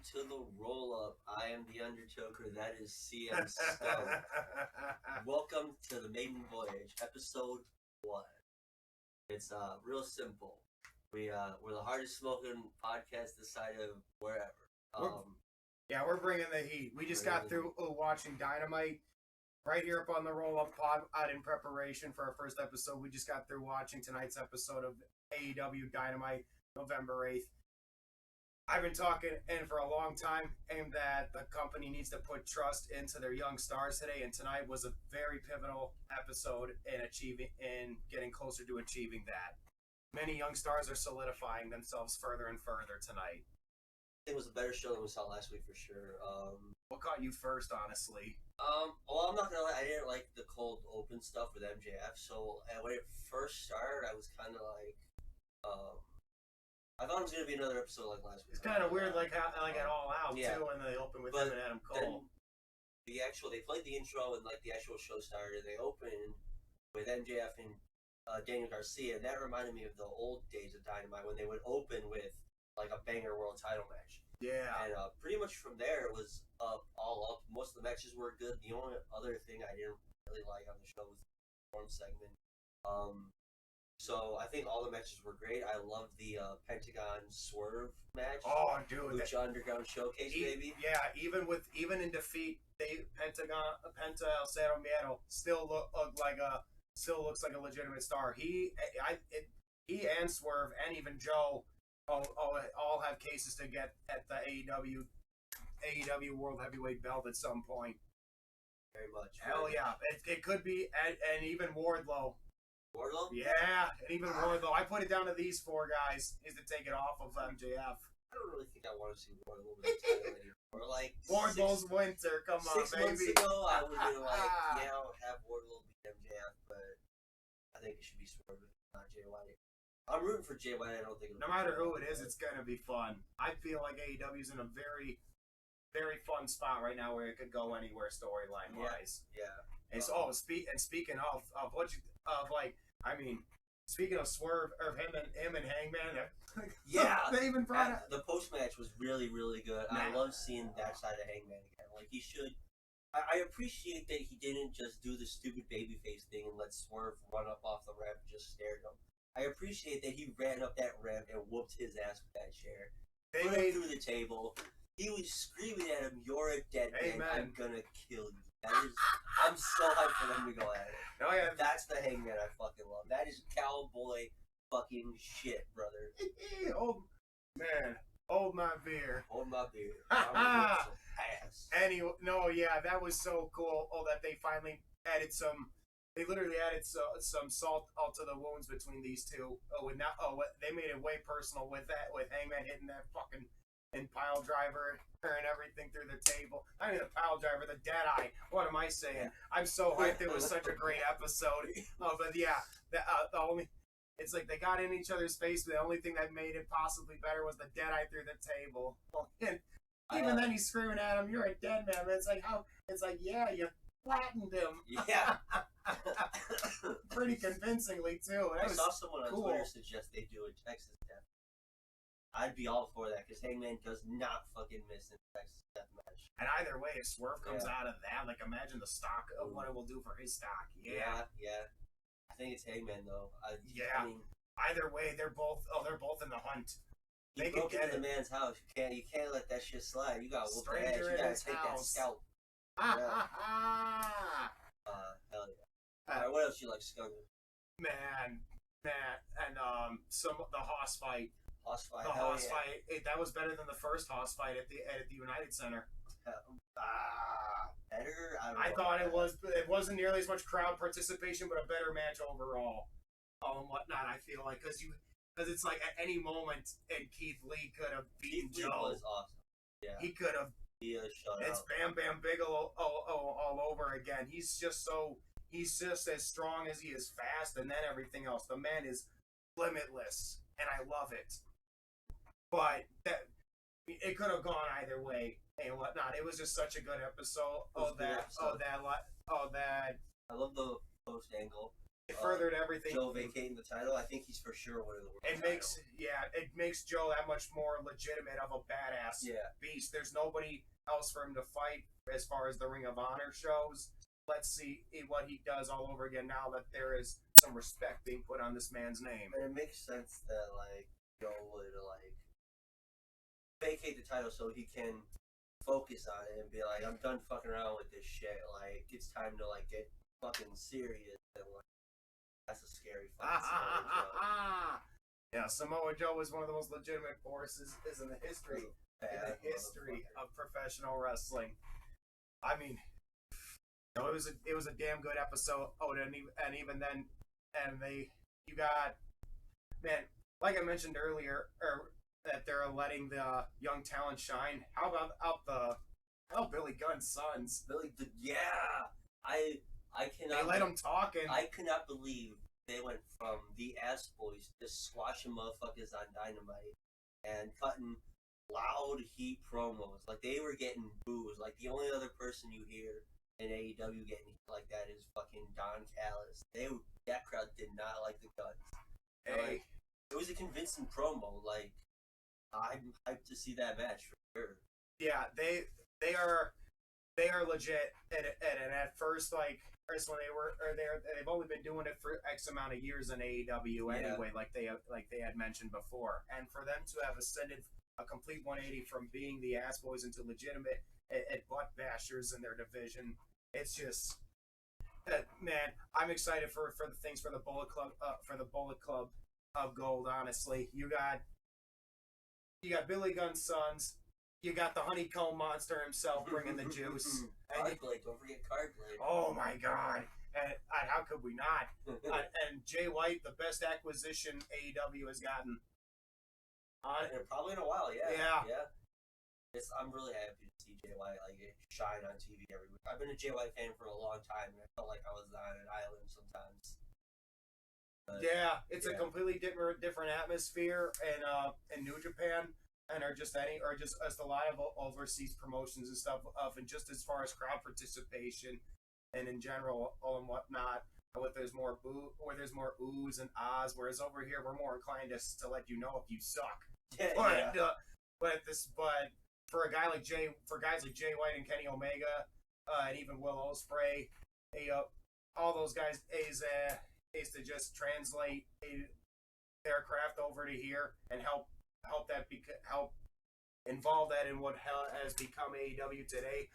to the roll-up. I am the Undertoker. That is CM Stone. Welcome to the Maiden Voyage, episode 1. It's real simple. We're the hardest smoking podcast this side of wherever. We're bringing the heat. We just got through watching Dynamite right here up on the RollUp Pod in preparation for our first episode. We just got through watching tonight's episode of AEW Dynamite, November 8th. I've been talking for a long time and that the company needs to put trust into their young stars today, and tonight was a very pivotal episode in getting closer to achieving that. Many young stars are solidifying themselves further and further tonight. It was a better show than we saw last week for sure. What caught you first, honestly? Well, I'm not gonna lie, I didn't like the cold open stuff with MJF. So when it first started, I was kind of like, I thought it was gonna be another episode like last week. It's kind of weird, like at All Out too, when they open with him and Adam Cole. They played the intro and like the actual show started. They opened with MJF and Daniel Garcia, and that reminded me of the old days of Dynamite when they would open with like a banger world title match. Yeah. And pretty much from there it was all up. Most of the matches were good. The only other thing I didn't really like on the show was the perform segment. So I think all the matches were great. I loved the Pentagon Swerve match. Oh, dude! Lucha Underground Showcase, baby. Yeah, even in defeat, Penta El Cero Miedo still looks like a legitimate star. He and Swerve and even Joe all have cases to get at the AEW World Heavyweight Belt at some point. Very much. Hell yeah! It could be, and even Wardlow. Wardlow? Yeah, and even Wardlow. I put it down to these four guys is to take it off of MJF. I don't really think I want to see Wardlow with the title anymore. Like Wardlow's winter, come on, 6 months baby. ago, I would have been like, yeah, I'll have Wardlow beat MJF, but I think it should be Swerve, not Jay White. I'm rooting for Jay White. I don't think no matter who it is, it's gonna be fun. I feel like AEW's in a very, very fun spot right now where it could go anywhere storyline wise. Yeah. And speaking of speaking of Swerve or him and Hangman, they even brought up the post match was really, really good. I love seeing that side of Hangman again. Like he should. I appreciate that he didn't just do the stupid babyface thing and let Swerve run up off the ramp and just stare at him. I appreciate that he ran up that ramp and whooped his ass with that chair. Put him through the table. He was screaming at him, "You're a dead man. I'm gonna kill you." I'm so hyped for them to go at it. Oh yeah, that's the Hangman I fucking love. That is cowboy fucking shit, brother. Old man, hold my beer. Hold my beer. Ass. Anyway, that was so cool. Oh, that they finally added some. They literally added some salt to the wounds between these two. They made it way personal with that, with Hangman hitting that fucking pile driver and everything through the table. I mean, the pile driver, the dead eye. What am I saying? Yeah. I'm so hyped. It was such a great episode. But yeah, it's like they got in each other's face. But the only thing that made it possibly better was the dead eye through the table. And even then, he's screaming at him, "You're a dead man." But it's like yeah, you flattened him. Yeah. Pretty convincingly too. I saw someone on Twitter suggest they do a Texas death. I'd be all for that because Hangman does not fucking miss in Texas death match. And either way, if Swerve comes out of that, like imagine the stock of what it will do for his stock. Yeah. I think it's Hangman though. I mean, either way, they're both in the hunt. They can get in the man's house. You can't let that shit slide. You gotta whoop their ass. You gotta take that scalp. Hell yeah. Alright, what else you like, Skunk? Man, and the Hoss fight. The Hoss fight. That was better than the first Hoss fight at the United Center. Better? I thought it was. It wasn't nearly as much crowd participation, but a better match overall. Whatnot. I feel like because it's like at any moment, and Keith Lee could have beaten Joe. Was awesome. Yeah. He could have. It's Bam Bam Bigelow all over again. He's just as strong as he is fast, and then everything else. The man is limitless, and I love it. But it could have gone either way and whatnot. It was just such a good episode. I love the post angle. it furthered everything. Joe vacating the title, I think he's for sure winning the world title. It makes Joe that much more legitimate of a badass beast. There's nobody else for him to fight as far as the Ring of Honor shows. Let's see what he does all over again now that there is some respect being put on this man's name. And it makes sense that like Joe would like vacate the title so he can focus on it and be like, I'm done fucking around with this shit. Like it's time to like get fucking serious. And like that's a scary fucking Samoa Joe. Yeah, Samoa Joe was one of the most legitimate forces in the history of professional wrestling. I mean, no, it was a damn good episode. Oh, and even then, you got, man, like I mentioned earlier, that they're letting the young talent shine. How about Billy Gunn's sons? I cannot. They let him talk, and I cannot believe they went from the ass boys to squashing motherfuckers on Dynamite and cutting loud heat promos. Like they were getting boos. Like the only other person you hear in AEW getting heat like that is fucking Don Callis. That crowd did not like the Guns. Like, it was a convincing promo. Like I'm hyped to see that match for sure. Yeah, they are legit. And at first, like when they've only been doing it for X amount of years in AEW anyway, like they had mentioned before. And for them to have ascended a complete 180 from being the ass boys into legitimate at butt bashers in their division, it's just man, I'm excited for the things for the Bullet Club of Gold. Honestly, you got Billy Gunn's sons. You got the honeycomb monster himself bringing the juice. Cardblade, don't forget Cardblade. Oh my God! And how could we not? And Jay White, the best acquisition AEW has gotten. Probably in a while, yeah. Yeah. I'm really happy to see Jay White like shine on TV every week. I've been a Jay White fan for a long time, and I felt like I was on an island sometimes. But, it's a completely different atmosphere in New Japan. And are just as a lot of overseas promotions and stuff and just as far as crowd participation and in general and whatnot, where there's more oohs and ahs, whereas over here we're more inclined to let you know if you suck. But for guys like Jay White and Kenny Omega, and even Will Ospreay, all those guys is to just translate their craft over to here and help involve that in what hell has become AEW today.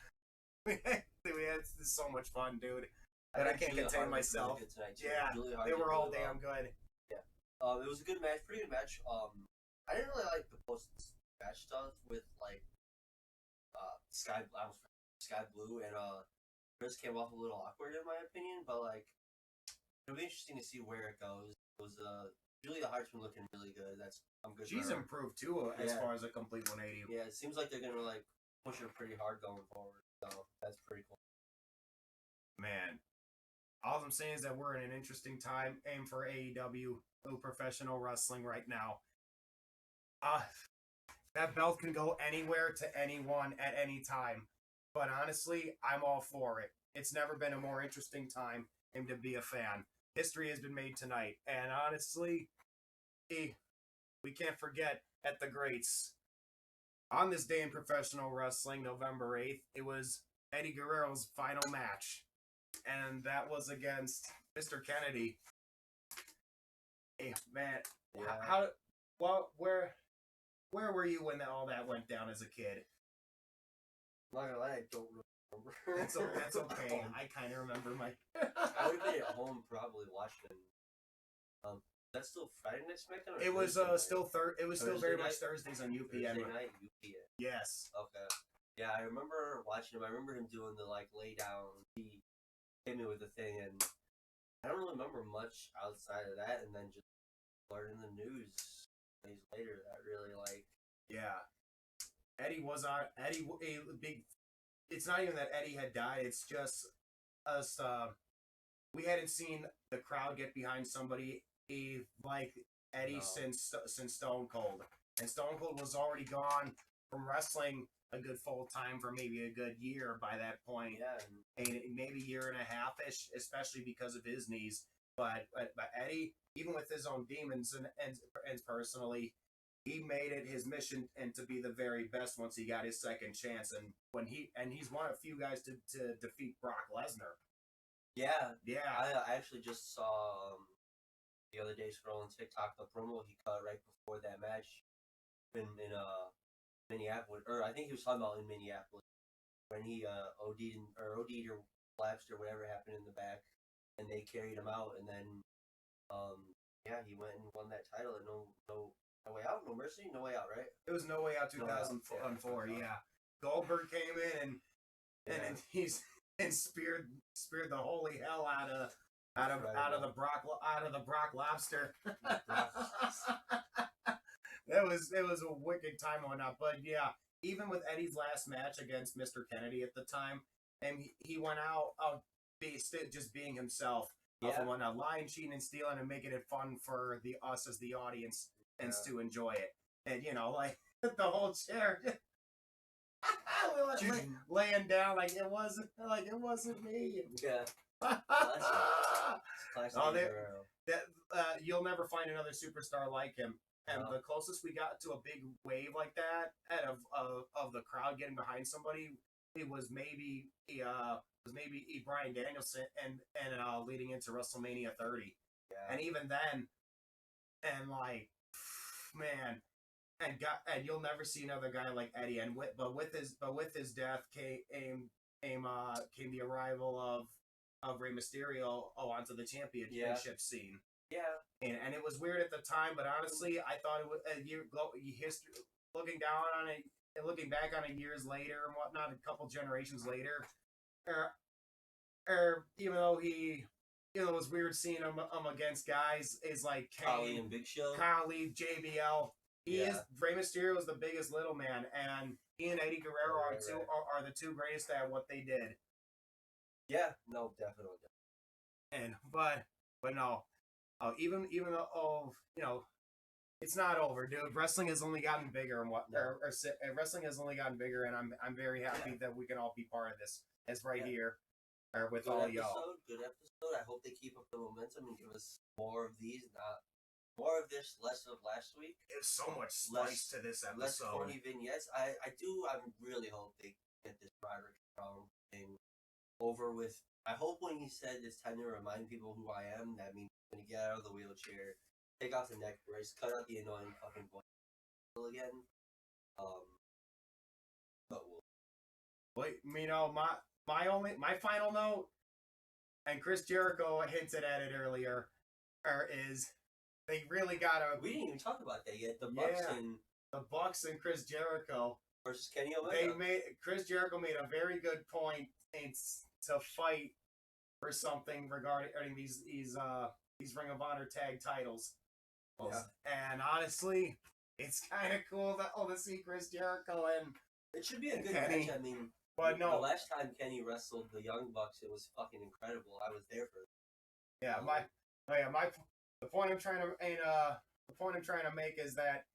This is so much fun, dude. And I can't contain myself. They were all damn good. Yeah. It was a good match, pretty good match. I didn't really like the post-match stuff with like Sky Blue and Chris came off a little awkward in my opinion, but like it'll be interesting to see where it goes. It was Julia Hart's been looking really good. I'm good. She's improved too as far as a complete 180. Yeah, it seems like they're gonna like push her pretty hard going forward. So that's pretty cool. Man, all I'm saying is that we're in an interesting time. Aim for AEW professional wrestling right now. That belt can go anywhere to anyone at any time. But honestly, I'm all for it. It's never been a more interesting time to be a fan. History has been made tonight. And honestly, we can't forget at the greats. On this day in professional wrestling, November 8th, it was Eddie Guerrero's final match. And that was against Mr. Kennedy. Hey, man, where were you when all that went down as a kid? I'm not gonna lie, I don't remember. That's okay. I kind of remember my. I would have been at home probably watching. That's still Friday Night SmackDown. It was still very much Thursdays on UPN. Thursday night UPN. Yes. Okay. Yeah, I remember watching him. I remember him doing the like lay down. He hit me with the thing, and I don't really remember much outside of that. And then just learning the news days later, that really like. Yeah. Eddie was a big. It's not even that Eddie had died. It's just us. We hadn't seen the crowd get behind somebody like Eddie since Stone Cold, and Stone Cold was already gone from wrestling a good full time for maybe a good year by that point. Yeah, and maybe year and a half ish, especially because of his knees. But Eddie, even with his own demons and personally, he made it his mission and to be the very best once he got his second chance. And he's one of a few guys to defeat Brock Lesnar. Yeah. Yeah. I actually just saw the other day scrolling TikTok the promo he cut right before that match in Minneapolis, or I think he was talking about in Minneapolis when he OD'd or collapsed or whatever happened in the back, and they carried him out, and then he went and won that title. And no way out, no mercy, no way out, right? It was No Way Out 2004. Yeah. Goldberg came in and he's speared the holy hell out of the Brock Lobster. It was a wicked time on that. But yeah, even with Eddie's last match against Mr. Kennedy at the time, and he went out just being himself. Yeah. Went out lying, cheating, and stealing, and making it fun for us as the audience and to enjoy it. And like the whole chair, we were laying down like it wasn't me. Yeah. Classic. You'll never find another superstar like him. And the closest we got to a big wave like that out of the crowd getting behind somebody, it was maybe Bryan Danielson and leading into WrestleMania 30. Yeah. And even then, and like, man, and you'll never see another guy like Eddie. And with his death came the arrival of Rey Mysterio onto the championship scene. Yeah. And it was weird at the time, but honestly, I thought it was history. Looking back on it years later and whatnot, a couple generations later, even though it was weird seeing him against guys is like Khali and Big Show, JBL. Rey Mysterio is the biggest little man, and he and Eddie Guerrero are the two greatest at what they did. Yeah, no, definitely. And but no. Even though it's not over, dude. Wrestling has only gotten bigger wrestling has only gotten bigger, and I'm very happy that we can all be part of this. As here, or with all y'all. Good episode. I hope they keep up the momentum and give us more of these. Not more of this, less of last week. There's so much spice to this episode. Less corny vignettes. I really hope they get this Roderick Strong thing over with. I hope when he said it's time to remind people who I am, that means I'm going to get out of the wheelchair, take off the neck brace, cut out the annoying fucking voice again. But my final note, and Chris Jericho hinted at it earlier, is they really gotta. We didn't even talk about that yet. The Bucks and Chris Jericho versus Kenny Omega. Chris Jericho made a very good point to fight for something regarding these Ring of Honor tag titles. Yeah. And honestly, it's kind of cool to see Chris Jericho and it should be a good Kenny. match. I mean, but no, the last time Kenny wrestled the Young Bucks, it was fucking incredible. I was there for it. Yeah, the point I'm trying to make is that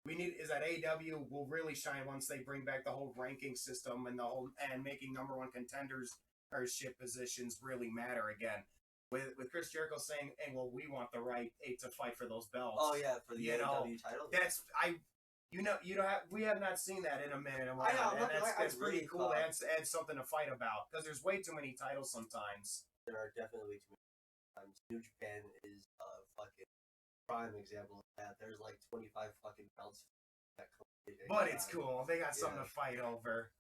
AEW will really shine once they bring back the whole ranking system and making number one contenders or ship positions really matter again. With Chris Jericho saying, "Hey, well, we want the right to fight for those belts." Oh yeah, for the AEW title. We have not seen that in a minute. I know, and that's pretty really cool to add something to fight about because there's way too many titles sometimes. There are definitely way too many times. New Japan is a fucking prime example of that. There's like 25 fucking belts that come. But it's cool. They got something to fight over.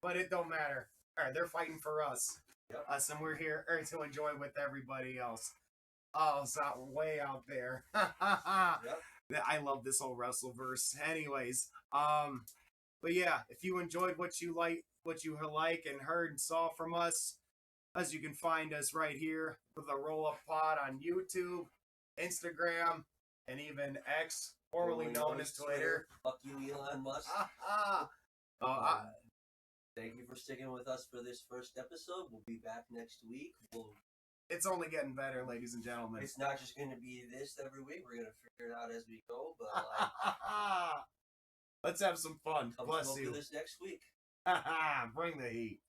But it don't matter. They're fighting for us. Yep. Us, and we're here to enjoy with everybody else. Oh, it's not way out there. Yep. I love this whole Wrestleverse. Anyways, but yeah, if you enjoyed what you like and heard and saw from us, as you can find us right here with the RollUp Pod on YouTube, Instagram, and even X, formerly known as Twitter. Fuck you, Elon Musk. Thank you for sticking with us for this first episode. We'll be back next week. It's only getting better, ladies and gentlemen. It's not just going to be this every week. We're going to figure it out as we go. But let's have some fun. Come Bless you. you. Do this next week. Bring the heat.